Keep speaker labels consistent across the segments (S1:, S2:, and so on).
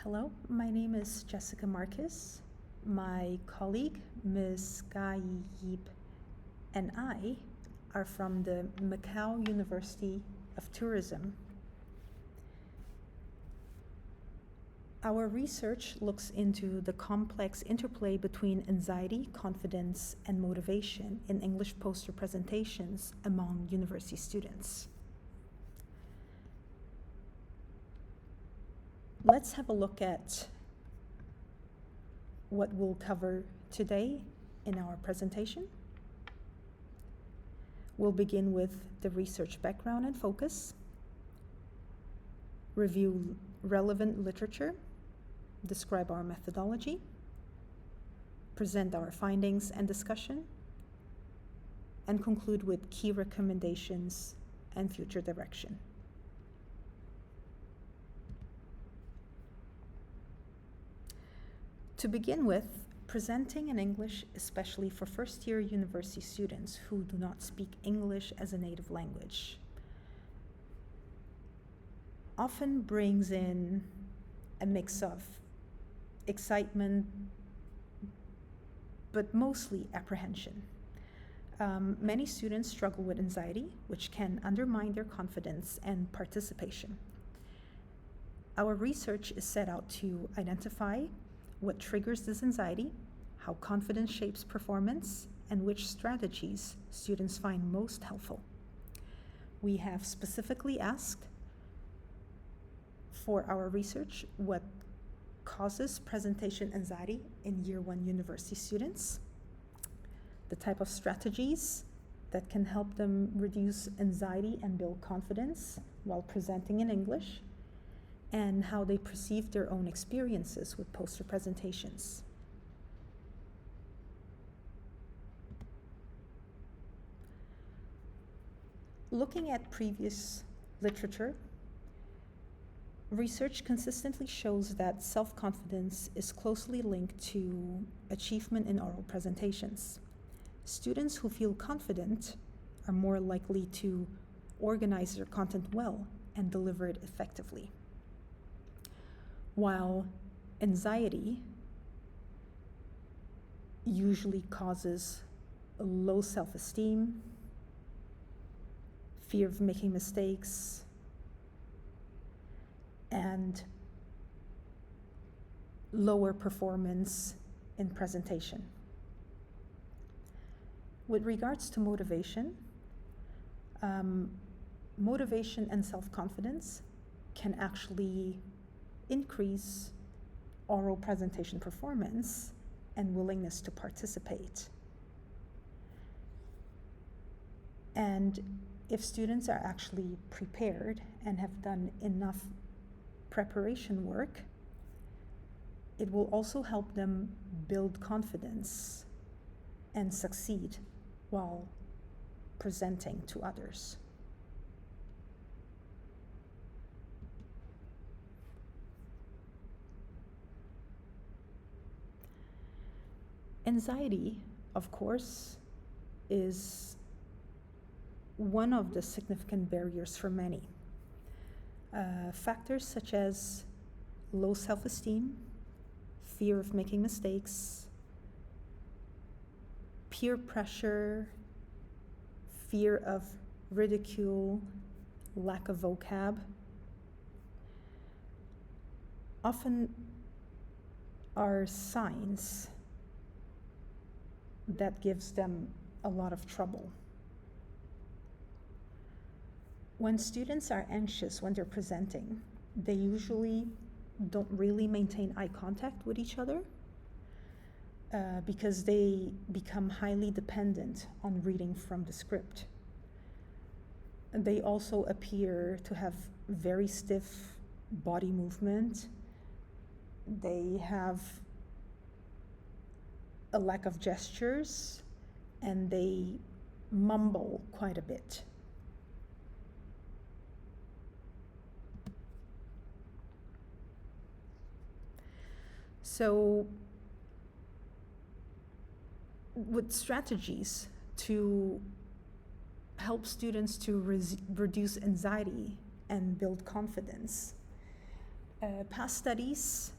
S1: Hello, my name is Jessica Marques. My colleague, Ms. Gaib, and I are from the Macau University of Tourism. Our research looks into the complex interplay between anxiety, confidence, and motivation in English poster presentations among university students. Let's have a look at what we'll cover today in our presentation. We'll begin with the research background and focus, review relevant literature, describe our methodology, present our findings and discussion, and conclude with key recommendations and future direction. To begin with, presenting in English, especially for first-year university students who do not speak English as a native language, often brings in a mix of excitement, but mostly apprehension. Many students struggle with anxiety, which can undermine their confidence and participation. Our research is set out to identify what triggers this anxiety, how confidence shapes performance, and which strategies students find most helpful. We have specifically asked for our research what causes presentation anxiety in Year 1 university students, the type of strategies that can help them reduce anxiety and build confidence while presenting in English, and how they perceive their own experiences with poster presentations. Looking at previous literature, research consistently shows that self-confidence is closely linked to achievement in oral presentations. Students who feel confident are more likely to organize their content well and deliver it effectively, while anxiety usually causes a low self-esteem, fear of making mistakes, and lower performance in presentation. With regards to motivation, motivation and self-confidence can actually increase oral presentation performance and willingness to participate. And if students are actually prepared and have done enough preparation work, it will also help them build confidence and succeed while presenting to others. Anxiety, of course, is one of the significant barriers for many. Factors such as low self-esteem, fear of making mistakes, peer pressure, fear of ridicule, lack of vocab, often are signs that gives them a lot of trouble. When students are anxious when they're presenting, they usually don't really maintain eye contact with each other because they become highly dependent on reading from the script. They also appear to have very stiff body movement. They have a lack of gestures, and they mumble quite a bit. So, with strategies to help students to reduce anxiety and build confidence, Past studies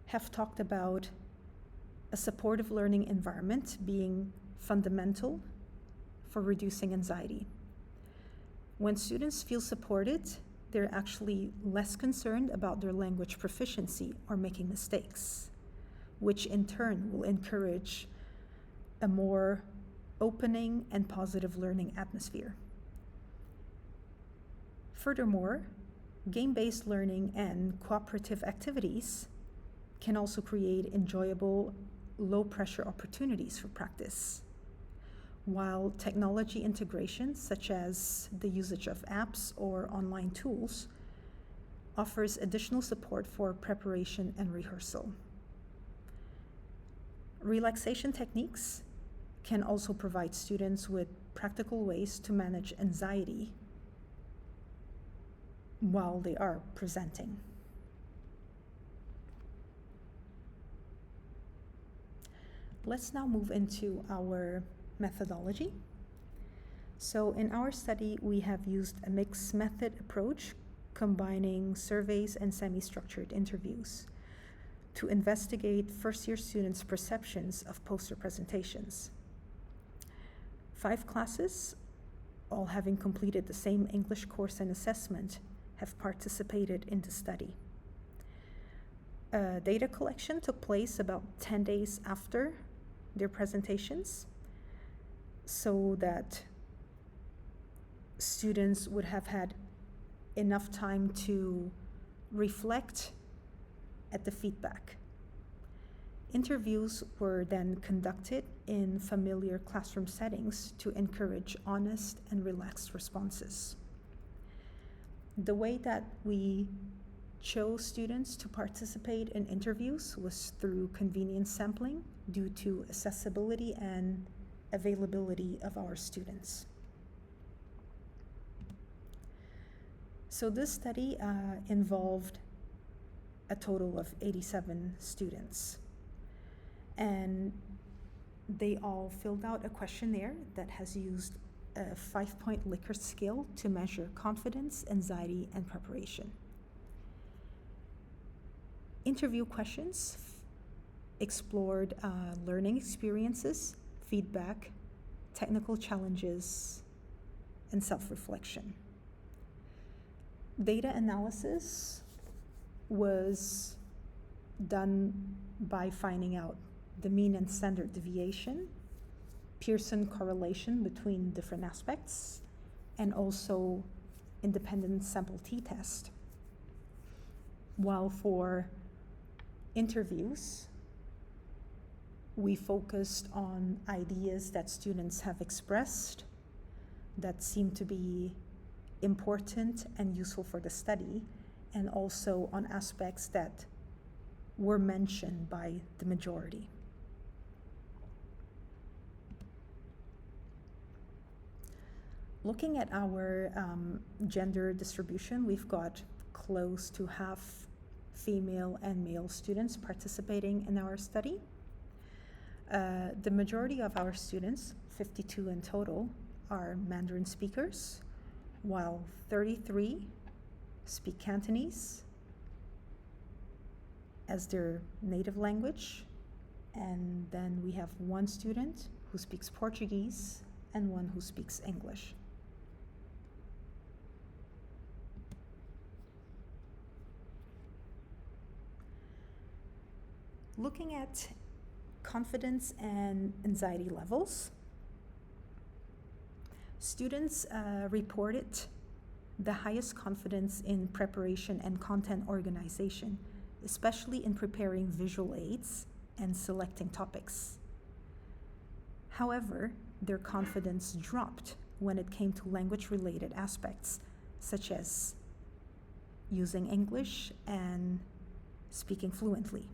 S1: have talked about a supportive learning environment being fundamental for reducing anxiety. When students feel supported, they're actually less concerned about their language proficiency or making mistakes, which in turn will encourage a more opening and positive learning atmosphere. Furthermore, game-based learning and cooperative activities can also create enjoyable, low-pressure opportunities for practice, while technology integration, such as the usage of apps or online tools, offers additional support for preparation and rehearsal. Relaxation techniques can also provide students with practical ways to manage anxiety while they are presenting. Let's now move into our methodology. So in our study, we have used a mixed method approach combining surveys and semi-structured interviews to investigate first-year students' perceptions of poster presentations. 5 classes, all having completed the same English course and assessment, have participated in the study. Data collection took place about 10 days after their presentations, so that students would have had enough time to reflect at the feedback. Interviews were then conducted in familiar classroom settings to encourage honest and relaxed responses. The way that we chose students to participate in interviews was through convenience sampling due to accessibility and availability of our students. So this study involved a total of 87 students, and they all filled out a questionnaire that has used a 5-point Likert scale to measure confidence, anxiety, and preparation. Interview questions explored learning experiences, feedback, technical challenges, and self-reflection. Data analysis was done by finding out the mean and standard deviation, Pearson correlation between different aspects, and also independent sample t-test. While for interviews, we focused on ideas that students have expressed that seem to be important and useful for the study, and also on aspects that were mentioned by the majority. Looking at our gender distribution, we've got close to half female and male students participating in our study. The majority of our students, 52 in total, are Mandarin speakers, while 33 speak Cantonese as their native language, and then we have 1 student who speaks Portuguese and 1 who speaks English. Looking at confidence and anxiety levels, students reported the highest confidence in preparation and content organization, especially in preparing visual aids and selecting topics. However, their confidence dropped when it came to language-related aspects, such as using English and speaking fluently.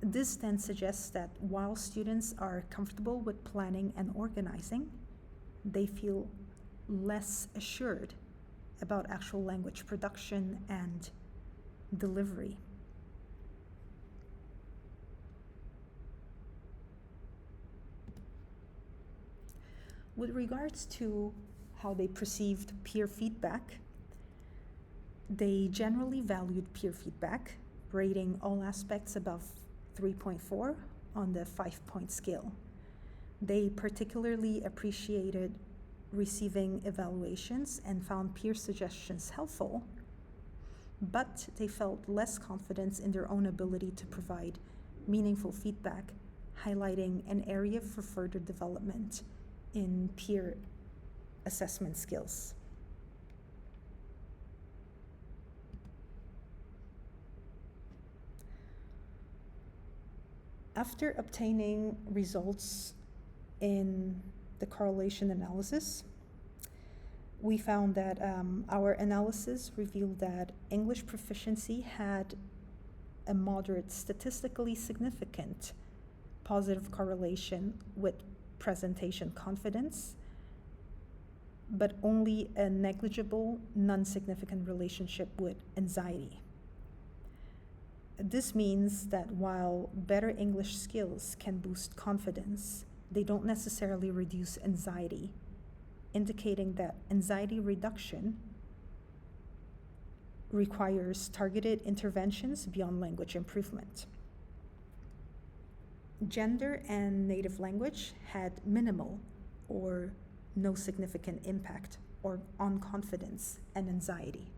S1: This then suggests that while students are comfortable with planning and organizing, they feel less assured about actual language production and delivery. With regards to how they perceived peer feedback, They generally valued peer feedback, rating all aspects above 3.4 on the 5-point scale. They particularly appreciated receiving evaluations and found peer suggestions helpful, but they felt less confidence in their own ability to provide meaningful feedback, highlighting an area for further development in peer assessment skills. After obtaining results in the correlation analysis, we found that our analysis revealed that English proficiency had a moderate, statistically significant positive correlation with presentation confidence, but only a negligible, non-significant relationship with anxiety. This means that while better English skills can boost confidence, they don't necessarily reduce anxiety, indicating that anxiety reduction requires targeted interventions beyond language improvement. Gender and native language had minimal or no significant impact on confidence and anxiety.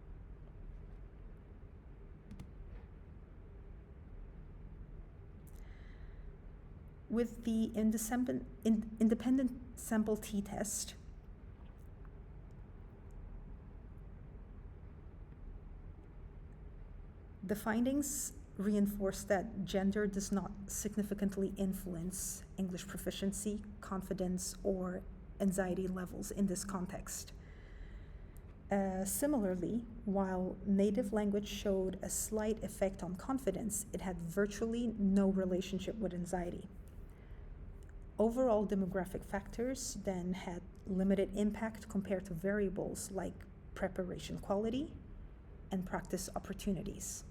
S1: With the independent sample t-test, the findings reinforce that gender does not significantly influence English proficiency, confidence, or anxiety levels in this context. Similarly, while native language showed a slight effect on confidence, it had virtually no relationship with anxiety. Overall demographic factors then had limited impact compared to variables like preparation quality and practice opportunities.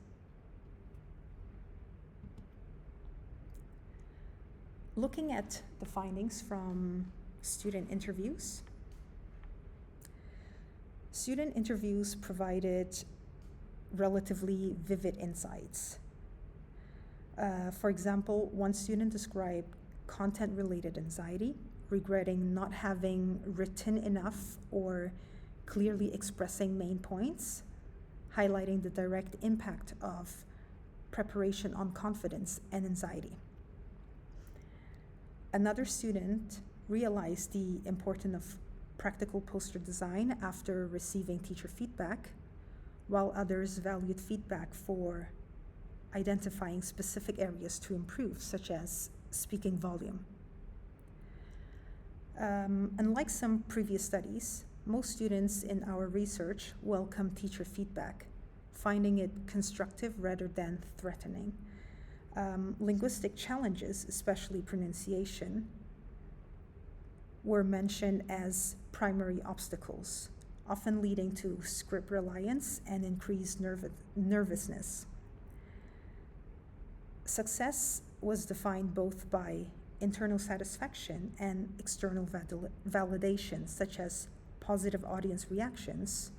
S1: Looking at the findings from student interviews provided relatively vivid insights. For example, one student described content-related anxiety, regretting not having written enough or clearly expressing main points, highlighting the direct impact of preparation on confidence and anxiety. Another student realized the importance of practical poster design after receiving teacher feedback, while others valued feedback for identifying specific areas to improve, such as speaking volume. Unlike some previous studies, most students in our research welcome teacher feedback, finding it constructive rather than threatening. Linguistic challenges, especially pronunciation, were mentioned as primary obstacles, often leading to script reliance and increased nervousness. Success was defined both by internal satisfaction and external validation, such as positive audience reactions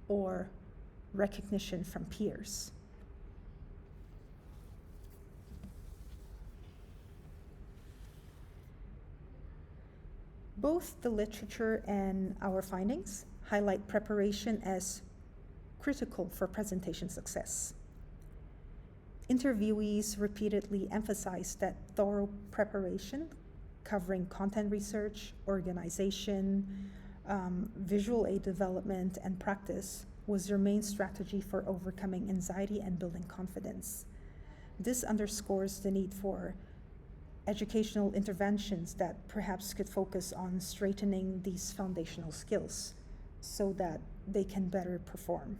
S1: or recognition from peers. Both the literature and our findings highlight preparation as critical for presentation success. Interviewees repeatedly emphasized that thorough preparation, covering content research, organization, visual aid development, and practice, was their main strategy for overcoming anxiety and building confidence. This underscores the need for educational interventions that perhaps could focus on strengthening these foundational skills so that they can better perform.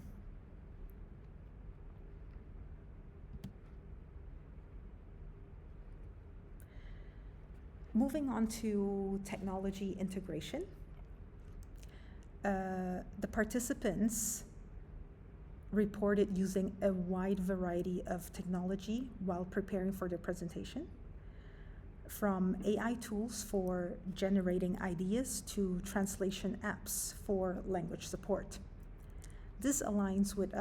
S1: Moving on to technology integration. The participants reported using a wide variety of technology while preparing for their presentation, from AI tools for generating ideas to translation apps for language support. This aligns with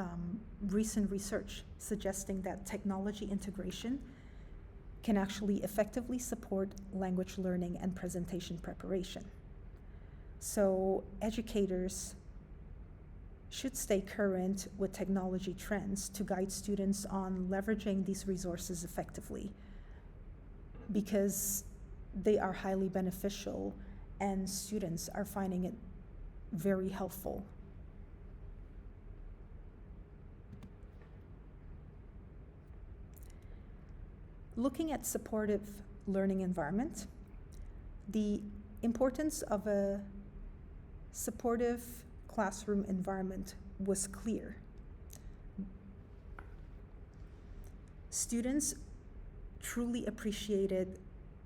S1: recent research suggesting that technology integration can actually effectively support language learning and presentation preparation. So educators should stay current with technology trends to guide students on leveraging these resources effectively, because they are highly beneficial and students are finding it very helpful. Looking at supportive learning environment, the importance of a supportive classroom environment was clear. Students truly appreciated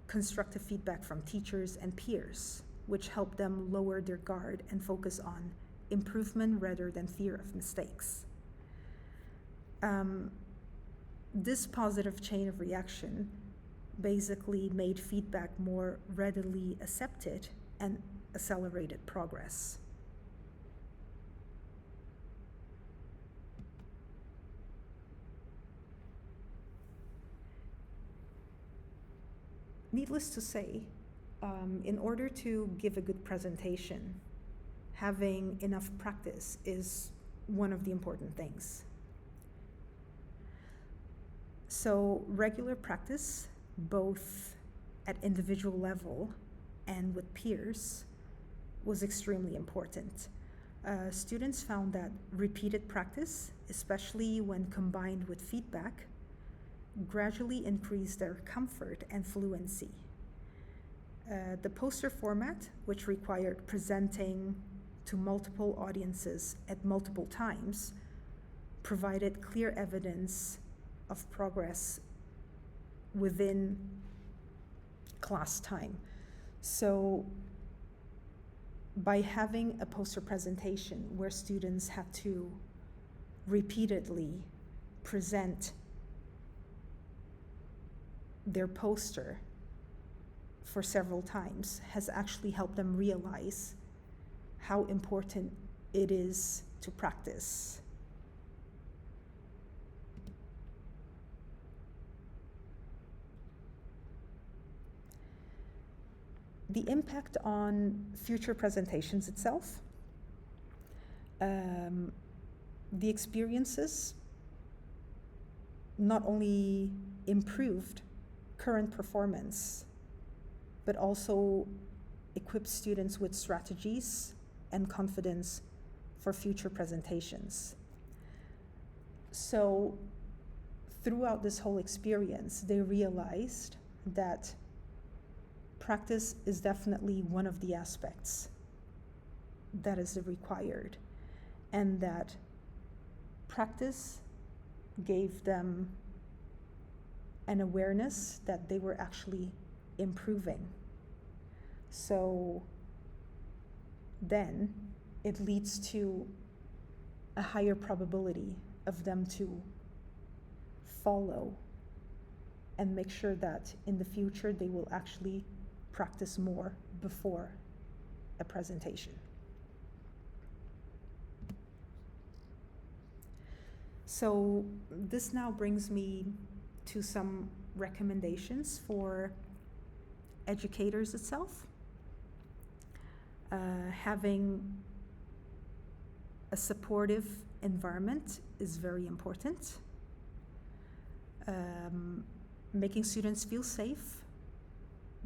S1: constructive feedback from teachers and peers, which helped them lower their guard and focus on improvement rather than fear of mistakes. This positive chain of reaction basically made feedback more readily accepted and accelerated progress. Needless to say, in order to give a good presentation, having enough practice is one of the important things. So regular practice, both at individual level and with peers, was extremely important. Students found that repeated practice, especially when combined with feedback, gradually increased their comfort and fluency. The poster format, which required presenting to multiple audiences at multiple times, provided clear evidence of progress within class time. So by having a poster presentation where students had to repeatedly present their poster for several times has actually helped them realize how important it is to practice. The impact on future presentations itself. The experiences not only improved current performance, but also equipped students with strategies and confidence for future presentations. So throughout this whole experience, they realized that practice is definitely one of the aspects that is required, and that practice gave them an awareness that they were actually improving. So then it leads to a higher probability of them to follow and make sure that in the future they will actually practice more before a presentation. So this now brings me to some recommendations for educators itself. Having a supportive environment is very important. Making students feel safe,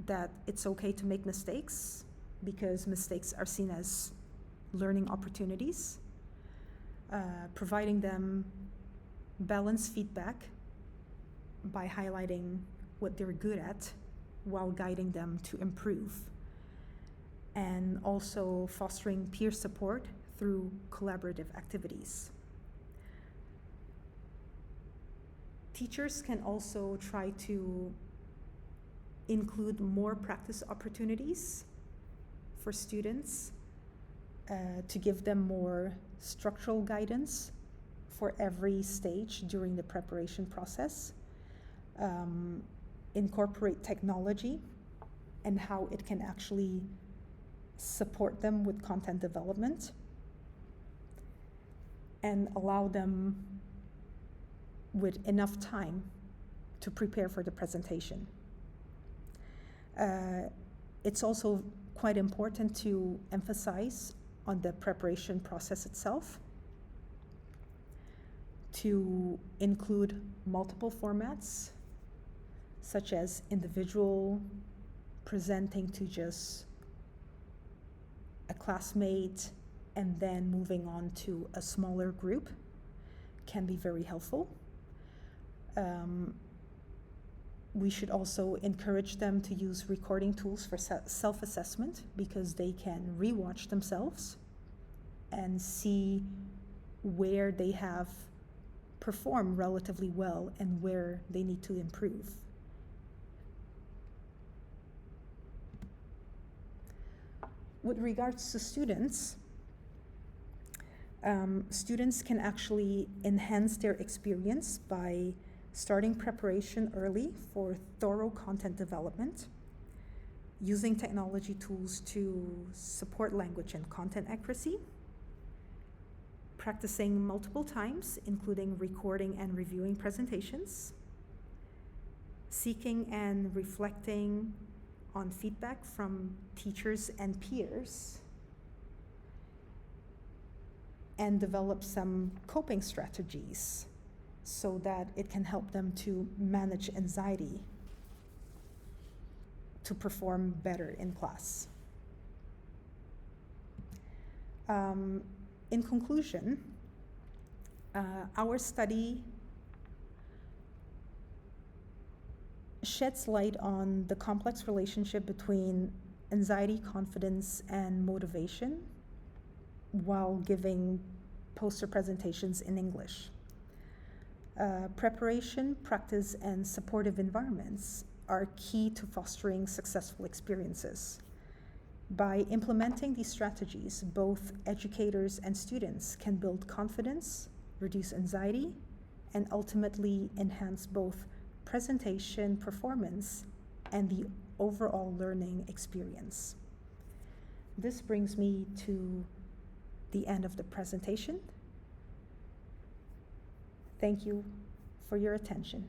S1: that it's okay to make mistakes because mistakes are seen as learning opportunities. Providing them balanced feedback by highlighting what they're good at while guiding them to improve. And also fostering peer support through collaborative activities. Teachers can also try to include more practice opportunities for students to give them more structural guidance for every stage during the preparation process. Incorporate technology and how it can actually support them with content development. and allow them with enough time to prepare for the presentation. It's also quite important to emphasize on the preparation process itself, to include multiple formats, such as individual, presenting to just a classmate, and then moving on to a smaller group can be very helpful. We should also encourage them to use recording tools for self-assessment, because they can rewatch themselves and see where they have performed relatively well and where they need to improve. With regards to students, students can actually enhance their experience by starting preparation early for thorough content development, using technology tools to support language and content accuracy, practicing multiple times, including recording and reviewing presentations, seeking and reflecting on feedback from teachers and peers, and develop some coping strategies so that it can help them to manage anxiety to perform better in class. In conclusion, our study sheds light on the complex relationship between anxiety, confidence, and motivation while giving poster presentations in English. Preparation, practice, and supportive environments are key to fostering successful experiences. By implementing these strategies, both educators and students can build confidence, reduce anxiety, and ultimately enhance both presentation performance and the overall learning experience. This brings me to the end of the presentation. Thank you for your attention.